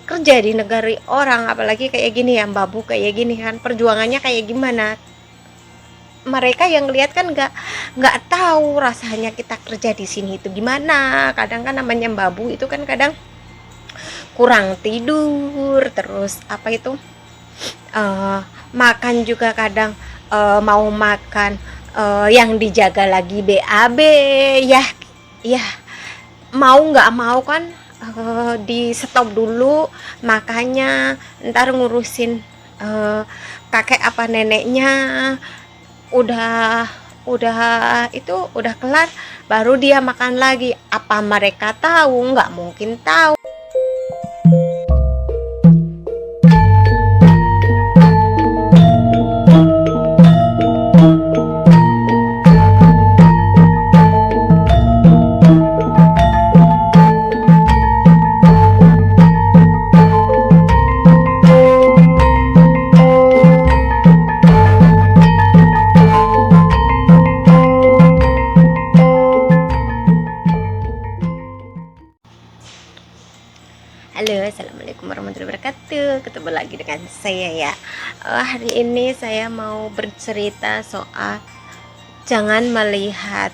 kerja di negara orang, apalagi kayak gini ya, babu kayak gini kan, perjuangannya kayak gimana. Mereka yang lihat kan nggak tahu rasanya kita kerja di sini itu gimana. Kadang kan namanya babu itu kan kadang kurang tidur, terus apa itu, makan juga kadang, mau makan, yang dijaga lagi BAB, ya ya mau nggak mau kan, di stop dulu makanya, ntar ngurusin, kakek apa neneknya, udah itu udah kelar baru dia makan lagi. Apa mereka tahu? Nggak mungkin tahu. Halo, assalamualaikum warahmatullahi wabarakatuh. Ketemu lagi dengan saya ya. Hari ini saya mau bercerita soal jangan melihat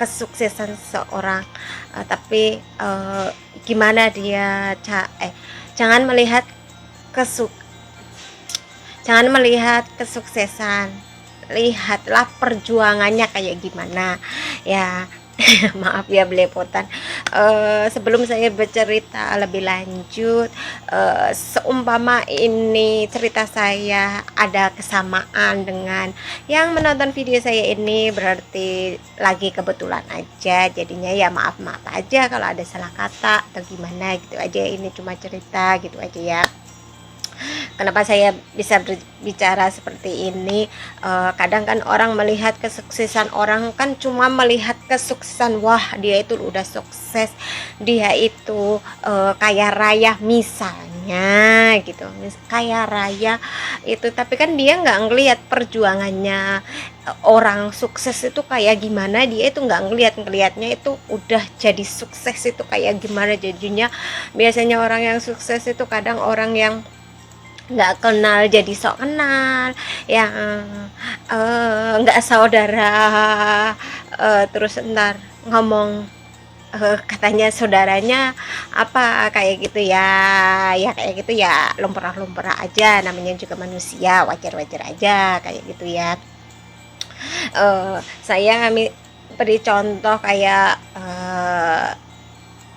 kesuksesan seseorang, tapi gimana dia jangan melihat kesuk jangan melihat kesuksesan, lihatlah perjuangannya kayak gimana ya. Maaf ya belepotan. Sebelum saya bercerita lebih lanjut, seumpama ini cerita saya ada kesamaan dengan yang menonton video saya ini, berarti lagi kebetulan aja, jadinya ya maaf aja kalau ada salah kata atau gimana gitu aja. Ini cuma cerita gitu aja ya. Kenapa saya bisa berbicara seperti ini? Kadang kan orang melihat kesuksesan orang kan cuma melihat kesuksesan, wah dia itu udah sukses, dia itu kaya raya misalnya gitu, kaya raya itu, tapi kan dia nggak ngelihat perjuangannya. Orang sukses itu kayak gimana, dia itu nggak ngelihatnya itu udah jadi sukses itu kayak gimana jadinya. Biasanya orang yang sukses itu kadang orang yang nggak kenal jadi sok kenal, yang nggak saudara, terus ntar ngomong, katanya saudaranya apa kayak gitu ya, ya kayak gitu ya, lumrah aja, namanya juga manusia, wajar aja kayak gitu ya. Saya beri contoh kayak,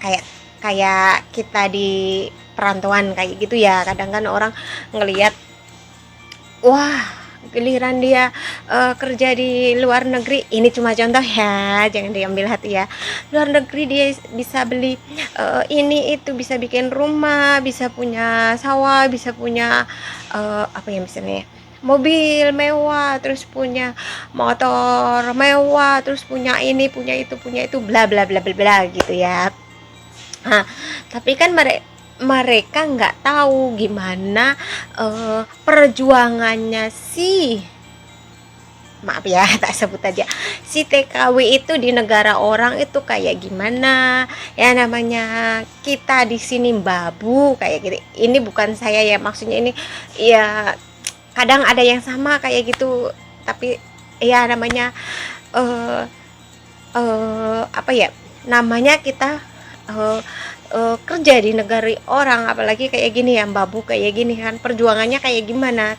kayak kayak kita di perantauan kayak gitu ya. Kadang kan orang ngelihat, wah giliran dia kerja di luar negeri, ini cuma contoh ya, jangan diambil hati ya. Luar negeri dia bisa beli ini itu, bisa bikin rumah, bisa punya sawah, bisa punya apa ya misalnya, mobil mewah, terus punya motor mewah, terus punya ini, punya itu, bla bla bla bla bla gitu ya. Nah, tapi kan mereka nggak tahu gimana perjuangannya si, maaf ya tak sebut aja, si TKW itu di negara orang itu kayak gimana ya. Namanya kita di sini babu kayak gitu. Ini bukan saya ya, maksudnya ini ya, kadang ada yang sama kayak gitu, tapi ya namanya apa ya, namanya kita kerja di negara orang, apalagi kayak gini ya, babu kayak gini kan, perjuangannya kayak gimana.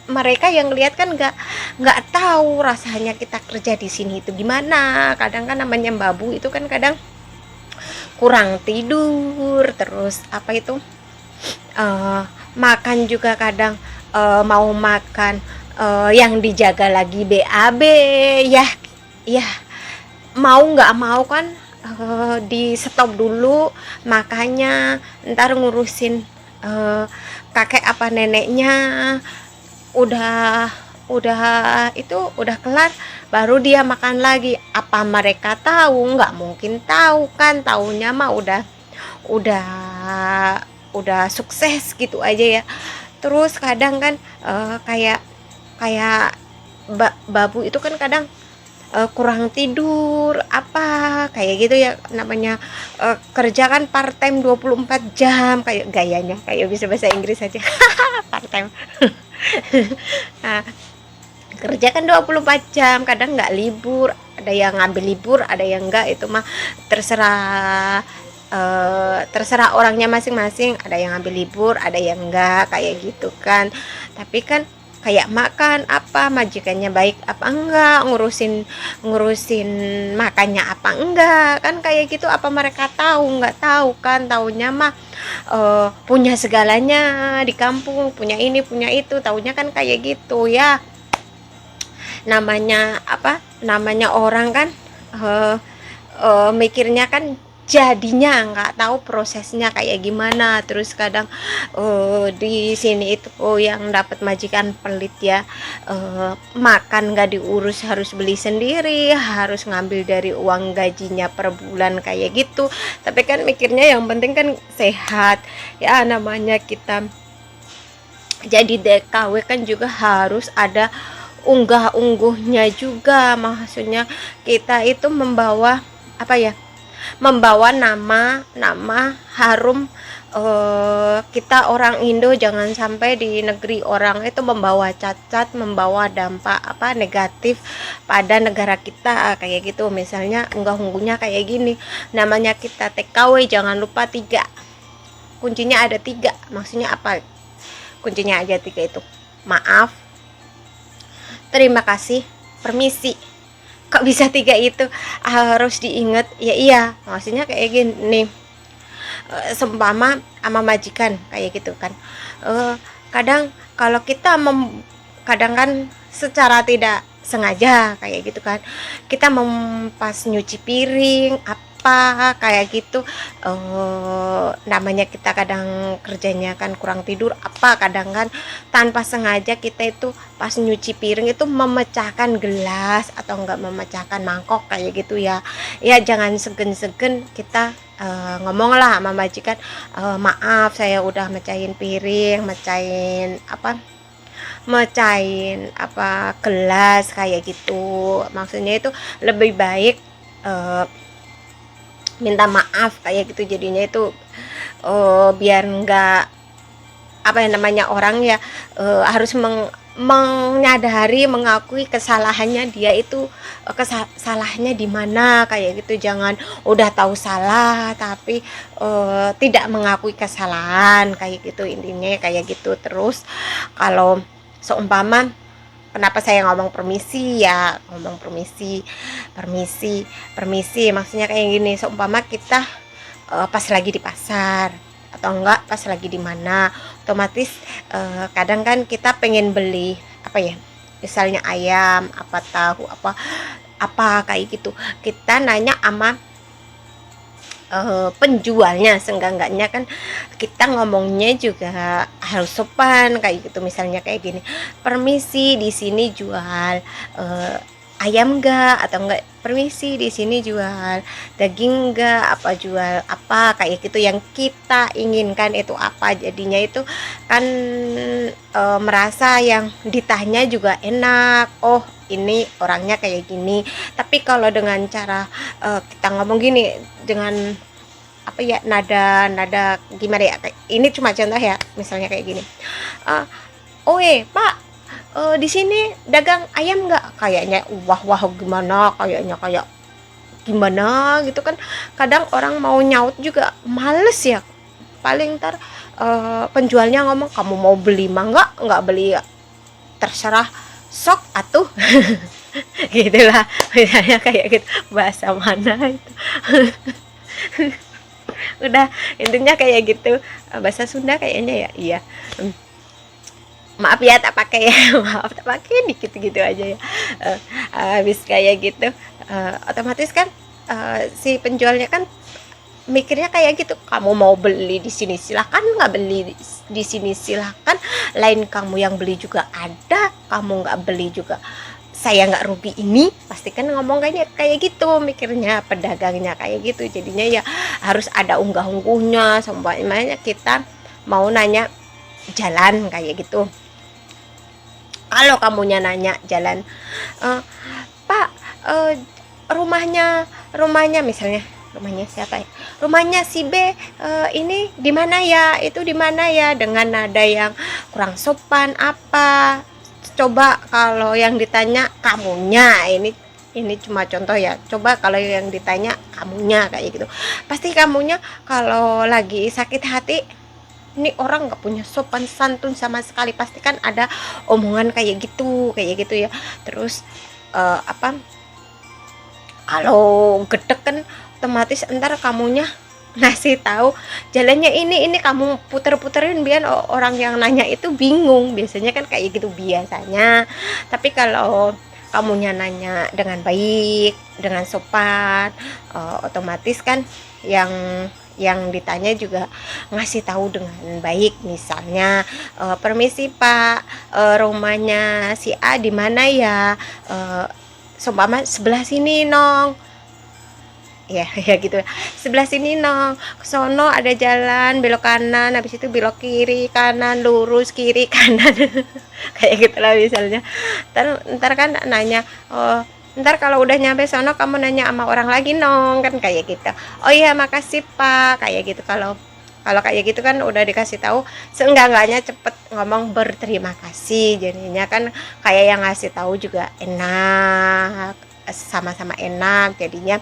Mereka yang lihat kan nggak tahu rasanya kita kerja di sini itu gimana. Kadang kan namanya babu itu kan kadang kurang tidur, terus apa itu, makan juga kadang, mau makan, yang dijaga lagi BAB, ya ya mau nggak mau kan, di stop dulu makanya, ntar ngurusin kakek apa neneknya, udah itu udah kelar baru dia makan lagi. Apa mereka tahu? Nggak mungkin tahu kan, taunya mah udah udah sukses gitu aja ya. Terus kadang kan kayak kayak babu itu kan kadang kurang tidur apa kayak gitu ya, namanya kerja kan part time 24 jam, kayak gayanya kayak bisa bahasa Inggris aja. Part time. Nah, kerja kan 24 jam, kadang nggak libur, ada yang ngambil libur, ada yang enggak, itu mah terserah terserah orangnya masing-masing, ada yang ngambil libur, ada yang enggak kayak gitu kan. Tapi kan kayak makan apa, majikannya baik apa enggak, ngurusin ngurusin makannya apa enggak, kan kayak gitu, apa mereka tahu? Enggak tahu kan, taunya mah punya segalanya di kampung, punya ini punya itu, taunya kan kayak gitu ya. Namanya apa, namanya orang kan mikirnya kan jadinya, nggak tahu prosesnya kayak gimana. Terus kadang di sini itu yang dapat majikan pelit ya, makan nggak diurus, harus beli sendiri, harus ngambil dari uang gajinya per bulan kayak gitu. Tapi kan mikirnya yang penting kan sehat ya, namanya kita jadi DKW kan juga harus ada unggah-ungguhnya juga, maksudnya kita itu membawa apa ya, membawa nama harum kita orang Indo, jangan sampai di negeri orang itu membawa cacat, membawa dampak apa negatif pada negara kita kayak gitu. Misalnya unggah-ungguhnya kayak gini, namanya kita TKW, jangan lupa 3 kuncinya, ada 3, maksudnya apa, kuncinya aja 3 itu: maaf, terima kasih, permisi. Kok bisa 3 itu harus diingat ya? Iya, maksudnya kayak gini, seumpama sama majikan kayak gitu kan, kadang kalau kita kadang kan secara tidak sengaja kayak gitu kan, kita mempas nyuci piring apa kayak gitu, namanya kita kadang kerjanya kan kurang tidur apa, kadang kan tanpa sengaja kita itu pas nyuci piring itu memecahkan gelas atau enggak memecahkan mangkok kayak gitu ya. Ya jangan segen-segen kita ngomong lah sama majikan, maaf saya udah mecahin piring, mecahin apa gelas kayak gitu. Maksudnya itu lebih baik minta maaf kayak gitu, jadinya itu biar enggak apa yang namanya orang ya, harus menyadari, mengakui kesalahannya dia itu, kesalahannya di mana kayak gitu. Jangan udah tahu salah tapi tidak mengakui kesalahan kayak gitu, intinya kayak gitu. Terus kalau seumpama, kenapa saya ngomong permisi ya, ngomong permisi, permisi maksudnya kayak gini, seumpama kita pas lagi di pasar atau enggak pas lagi di mana, otomatis kadang kan kita pengen beli apa ya, misalnya ayam apa, tahu apa kayak gitu, kita nanya sama penjualnya. Seenggak-enggaknya kan kita ngomongnya juga harus sopan kayak gitu. Misalnya kayak gini, permisi di sini jual ayam enggak, atau enggak permisi di sini jual daging enggak, apa jual apa kayak gitu, yang kita inginkan itu apa, jadinya itu kan merasa yang ditanya juga enak, oh ini orangnya kayak gini. Tapi kalau dengan cara kita ngomong gini dengan apa ya, nada gimana ya, ini cuma contoh ya, misalnya kayak gini, Pak, di sini dagang ayam nggak? Kayaknya wah gimana, kayaknya kayak gimana gitu kan. Kadang orang mau nyaut juga males ya, paling ntar penjualnya ngomong, kamu mau beli mah nggak beli ya, terserah, sok atuh. Gitulah misalnya kayak gitu, bahasa mana itu. Udah intinya kayak gitu, bahasa Sunda kayaknya ya, iya. Maaf ya tak pakai ya, maaf tak pakai, dikit gitu aja ya. Habis kayak gitu otomatis kan si penjualnya kan mikirnya kayak gitu, kamu mau beli di sini silahkan, nggak beli di sini silahkan, lain kamu yang beli juga ada, kamu nggak beli juga saya nggak rugi. Ini pasti kan ngomong kayak gitu, mikirnya pedagangnya kayak gitu. Jadinya ya harus ada unggah-ungguhnya. Semuanya kita mau nanya jalan kayak gitu, kalau kamunya nanya jalan, Pak eh, rumahnya misalnya, rumahnya siapa ya, rumahnya si B, ini di mana ya, itu di mana ya, dengan nada yang kurang sopan apa. Coba kalau yang ditanya kamunya, ini cuma contoh ya, coba kalau yang ditanya kamunya kayak gitu, pasti kamunya kalau lagi sakit hati, ini orang nggak punya sopan santun sama sekali, pasti kan ada omongan kayak gitu ya. Terus apa, kalau gedek kan otomatis entar kamunya ngasih tahu jalannya ini kamu puter-puterin biar orang yang nanya itu bingung, biasanya kan kayak gitu biasanya. Tapi kalau kamunya nanya dengan baik, dengan sopan, otomatis kan yang ditanya juga ngasih tahu dengan baik, misalnya permisi Pak, rumahnya si A di mana ya, seumpama sebelah sini nong, ya ya gitu, sebelah sini nong, sono ada jalan belok kanan, habis itu belok kiri kanan, lurus kiri kanan kayak gitulah misalnya. Ntar kan nanya, oh ntar kalau udah nyampe sono kamu nanya sama orang lagi nong, kan kayak gitu. Oh iya makasih Pak, kayak gitu. Kalau kalau kayak gitu kan udah dikasih tahu, seenggak-enggaknya cepet ngomong berterima kasih, jadinya kan kayak yang ngasih tahu juga enak, sama-sama enak, jadinya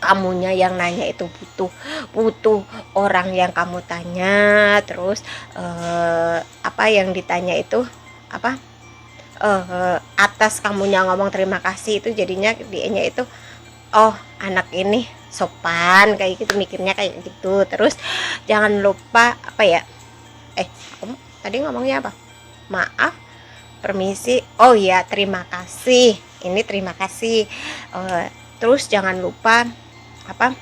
kamunya yang nanya itu butuh butuh orang yang kamu tanya. Terus apa yang ditanya itu apa, atas kamunya ngomong terima kasih, itu jadinya dianya itu, oh anak ini sopan kayak gitu, mikirnya kayak gitu. Terus jangan lupa apa ya, aku tadi ngomongnya apa, maaf, permisi, oh ya terima kasih, ini terima kasih. Terus jangan lupa apa,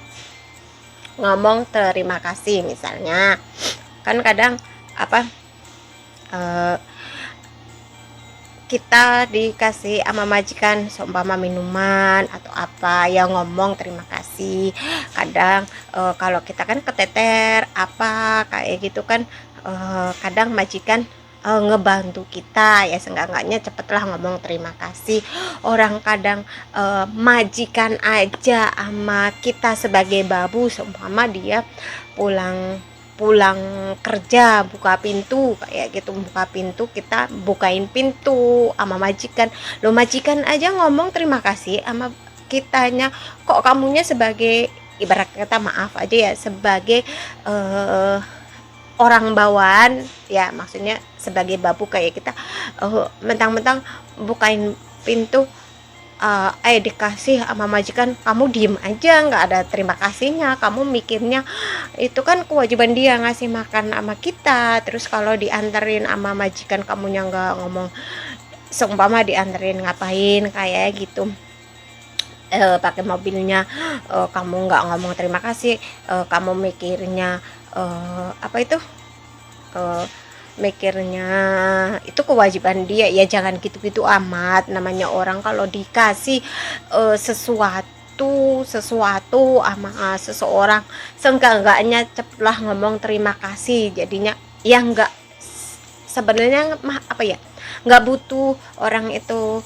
ngomong terima kasih, misalnya kan kadang apa, eh, kita dikasih sama majikan seumpama minuman atau apa, yang ngomong terima kasih. Kadang kalau kita kan keteter apa kayak gitu kan, kadang majikan ngebantu kita ya, seenggak-enggaknya cepetlah ngomong terima kasih. Orang kadang majikan aja sama kita sebagai babu, seumpama dia pulang pulang kerja buka pintu kayak gitu, buka pintu, kita bukain pintu sama majikan, lo majikan aja ngomong terima kasih sama kitanya, kok kamunya sebagai, ibarat kata maaf aja ya, sebagai orang bawaan ya, maksudnya sebagai babu kayak kita, mentang-mentang bukain pintu, dikasih sama majikan, kamu diem aja nggak ada terima kasihnya, kamu mikirnya itu kan kewajiban dia ngasih makan sama kita. Terus kalau dianterin sama majikan kamunya nggak ngomong, seumpama dianterin ngapain kayak gitu, pakai mobilnya, kamu nggak ngomong terima kasih, kamu mikirnya apa itu, eh, mikirnya itu kewajiban dia ya, jangan gitu-gitu amat. Namanya orang kalau dikasih sesuatu sama seseorang, seenggak-enggaknya cepatlah ngomong terima kasih. Jadinya yang enggak, sebenarnya apa ya, nggak butuh orang itu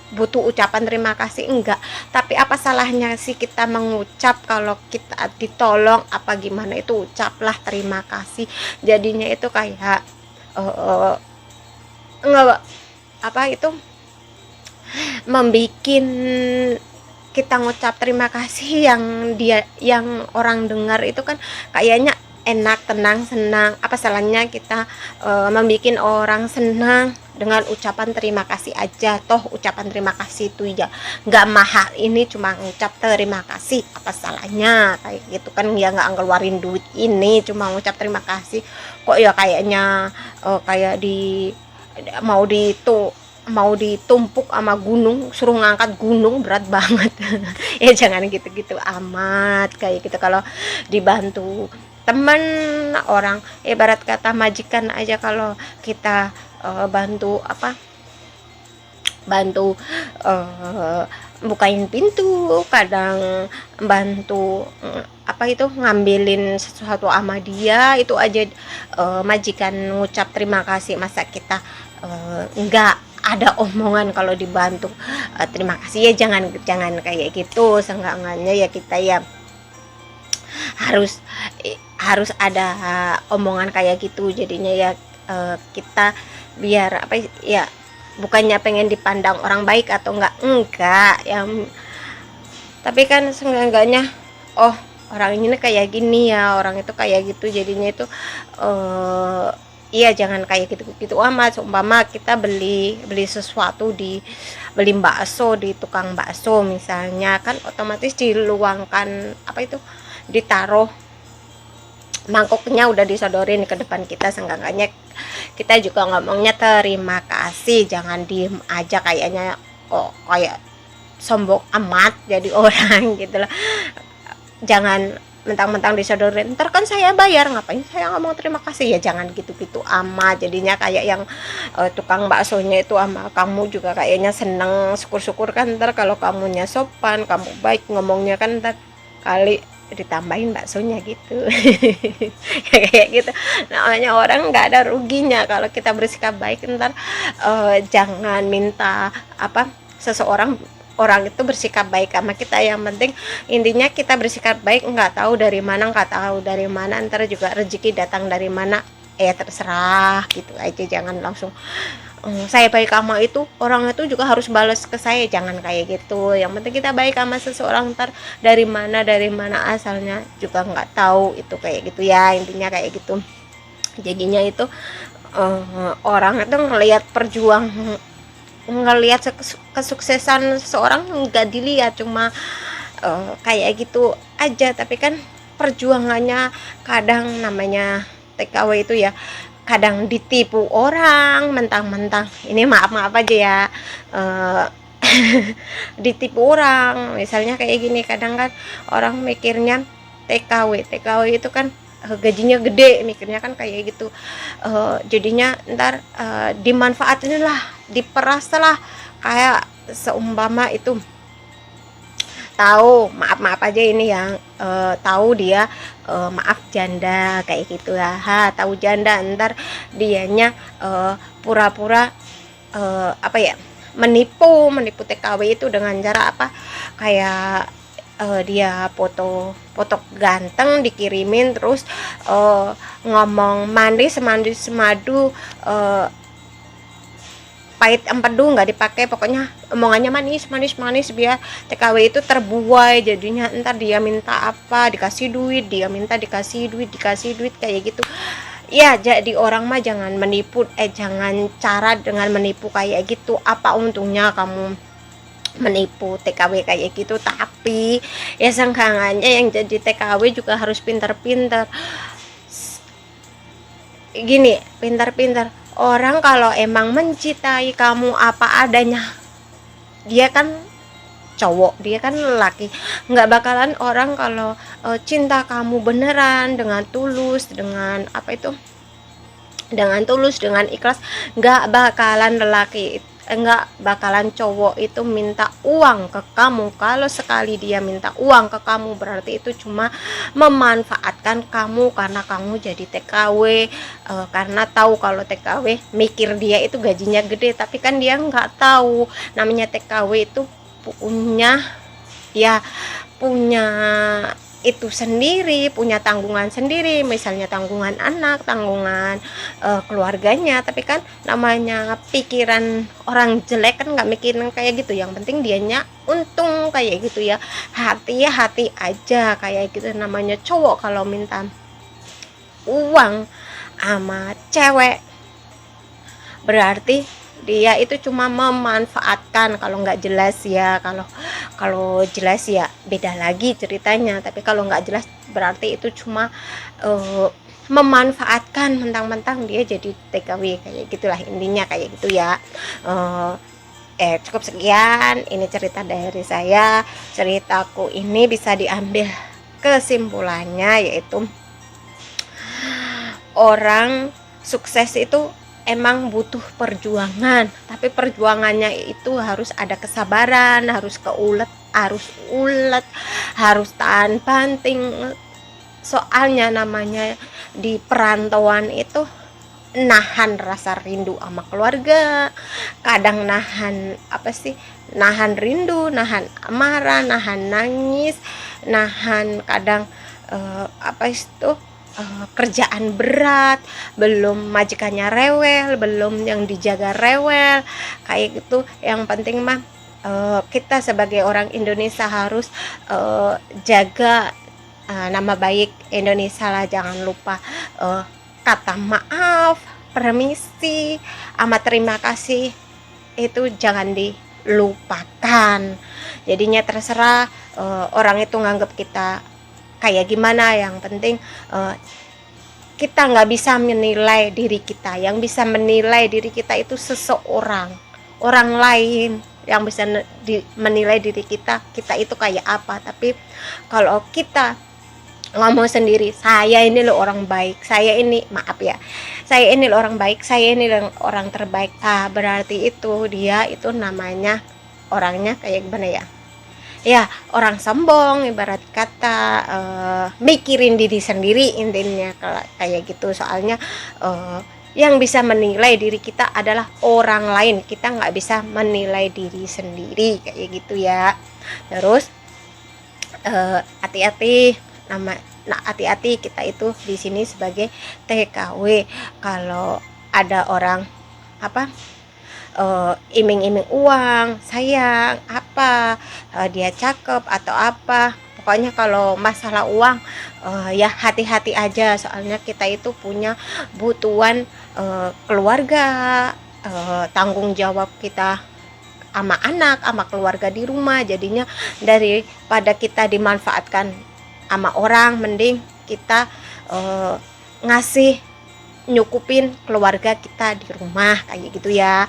butuh ucapan terima kasih, enggak, tapi apa salahnya sih kita mengucap, kalau kita ditolong apa gimana, itu ucaplah terima kasih. Jadinya itu kayak enggak apa itu, membikin kita ngucap terima kasih yang orang dengar itu kan kayaknya enak, tenang, senang. Apa salahnya kita membikin orang senang dengan ucapan terima kasih aja, toh ucapan terima kasih itu ya nggak mahal, ini cuma ngucap terima kasih, apa salahnya kayak gitu kan ya, nggak ngeluarin duit, ini cuma ngucap terima kasih. Kok ya kayaknya kayak mau ditumpuk sama gunung, suruh ngangkat gunung berat banget ya jangan gitu-gitu amat kayak gitu. Kalau dibantu teman, orang ibarat kata majikan aja, kalau kita bantu apa, bantu bukain pintu, kadang bantu apa itu, ngambilin sesuatu sama dia, itu aja majikan ngucap terima kasih, masa kita enggak ada omongan kalau dibantu terima kasih ya, jangan jangan kayak gitu. Seenggak-enggaknya ya kita ya harus harus ada omongan kayak gitu. Jadinya ya kita biar apa ya, bukannya pengen dipandang orang baik atau enggak ya, tapi kan seenggak-enggaknya oh orang ini kayak gini ya, orang itu kayak gitu. Jadinya itu iya jangan kayak gitu-gitu amat. Seumpama kita beli sesuatu, beli bakso di tukang bakso misalnya, kan otomatis diluangkan apa itu, ditaruh mangkoknya udah disodorin ke depan kita. Seenggaknya kita juga ngomongnya terima kasih, jangan diem aja kayaknya kok kayak sombong amat jadi orang gitu loh. Jangan mentang-mentang disodorin, ntar kan saya bayar, ngapain saya ngomong terima kasih ya, jangan gitu-gitu amat. Jadinya kayak yang tukang baksonya itu sama kamu juga kayaknya seneng, syukur-syukur kan ntar kalau kamunya sopan, kamu baik ngomongnya kan ntar kali ditambahin baksonya gitu. Kayak gitu. Namanya orang nggak ada ruginya kalau kita bersikap baik. Ntar jangan minta apa seseorang orang itu bersikap baik sama kita. Yang penting intinya kita bersikap baik, nggak tahu dari mana, ntar juga rezeki datang dari mana ya terserah gitu aja. Jangan langsung saya baik sama itu, orang itu juga harus balas ke saya, jangan kayak gitu. Yang penting kita baik sama seseorang, ntar dari mana asalnya juga nggak tahu, itu kayak gitu ya, intinya kayak gitu. Jadinya itu orang itu ngelihat kesuksesan seseorang nggak dilihat cuma kayak gitu aja, tapi kan perjuangannya kadang namanya TKW itu ya, kadang ditipu orang mentang-mentang ini, maaf aja ya, ditipu orang. Misalnya kayak gini, kadang kan orang mikirnya TKW itu kan gajinya gede, mikirnya kan kayak gitu. Jadinya ntar dimanfaatin lah, diperas lah. Kayak seumpama itu tahu, maaf aja ini yang tahu dia maaf janda kayak gitu ya, tahu janda, ntar dianya pura-pura apa ya, menipu TKW itu dengan cara apa, kayak dia foto ganteng dikirimin, terus ngomong manis semadu, pahit empedu nggak dipakai, pokoknya omongannya manis biar TKW itu terbuai. Jadinya entar dia minta apa dikasih duit, dia minta dikasih duit kayak gitu ya. Jadi orang mah jangan menipu, jangan cara dengan menipu kayak gitu. Apa untungnya kamu menipu TKW kayak gitu? Tapi ya sangkangannya yang jadi TKW juga harus pintar-pintar gini, pintar-pintar. Orang kalau emang mencintai kamu apa adanya, dia kan cowok, dia kan lelaki, nggak bakalan orang kalau cinta kamu beneran dengan tulus, dengan apa itu, dengan tulus, dengan ikhlas, nggak bakalan cowok itu minta uang ke kamu. Kalau sekali dia minta uang ke kamu, berarti itu cuma memanfaatkan kamu karena kamu jadi TKW, karena tahu kalau TKW, mikir dia itu gajinya gede, tapi kan dia nggak tahu namanya TKW itu punya itu sendiri, punya tanggungan sendiri, misalnya tanggungan anak, tanggungan keluarganya. Tapi kan namanya pikiran orang jelek kan nggak mikirin kayak gitu, yang penting dianya untung kayak gitu ya. Hati aja kayak gitu. Namanya cowok kalau minta uang sama cewek berarti dia itu cuma memanfaatkan. Kalau nggak jelas ya, kalau jelas ya beda lagi ceritanya, tapi kalau nggak jelas berarti itu cuma memanfaatkan, mentang-mentang dia jadi TKW kayak gitulah, intinya kayak gitu ya. Cukup sekian ini cerita dari saya. Ceritaku ini bisa diambil kesimpulannya, yaitu orang sukses itu emang butuh perjuangan, tapi perjuangannya itu harus ada kesabaran, harus ulet, harus tahan banting. Soalnya namanya di perantauan itu nahan rasa rindu sama keluarga, kadang nahan apa sih, nahan rindu, nahan amarah, nahan nangis, nahan kadang apa itu, kerjaan berat, belum majikannya rewel, belum yang dijaga rewel, kayak gitu. Yang penting mah kita sebagai orang Indonesia harus jaga nama baik Indonesia lah. Jangan lupa kata maaf, permisi, sama terima kasih itu jangan dilupakan. Jadinya terserah orang itu nganggap kita kayak gimana, yang penting kita nggak bisa menilai diri kita. Yang bisa menilai diri kita itu seseorang, orang lain yang bisa menilai diri kita itu kayak apa. Tapi kalau kita ngomong sendiri, saya ini loh orang baik, saya ini maaf ya, saya ini loh orang baik, saya ini loh orang terbaik, berarti itu dia itu namanya orangnya kayak gimana ya, ya orang sombong, ibarat kata mikirin diri sendiri intinya kayak gitu. Soalnya yang bisa menilai diri kita adalah orang lain, kita nggak bisa menilai diri sendiri kayak gitu ya. Terus hati-hati, hati-hati kita itu di sini sebagai TKW. Kalau ada orang apa iming-iming uang, sayang apa, dia cakep atau apa, pokoknya kalau masalah uang ya hati-hati aja. Soalnya kita itu punya butuhan keluarga, tanggung jawab kita sama anak, sama keluarga di rumah. Jadinya daripada kita dimanfaatkan sama orang, mending kita ngasih nyukupin keluarga kita di rumah kayak gitu ya.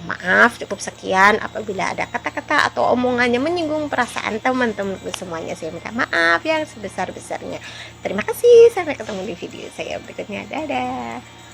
Maaf, cukup sekian. Apabila ada kata-kata atau omongannya menyinggung perasaan teman-teman semuanya, saya minta maaf yang sebesar-besarnya. Terima kasih, sampai ketemu di video saya berikutnya. Dadah.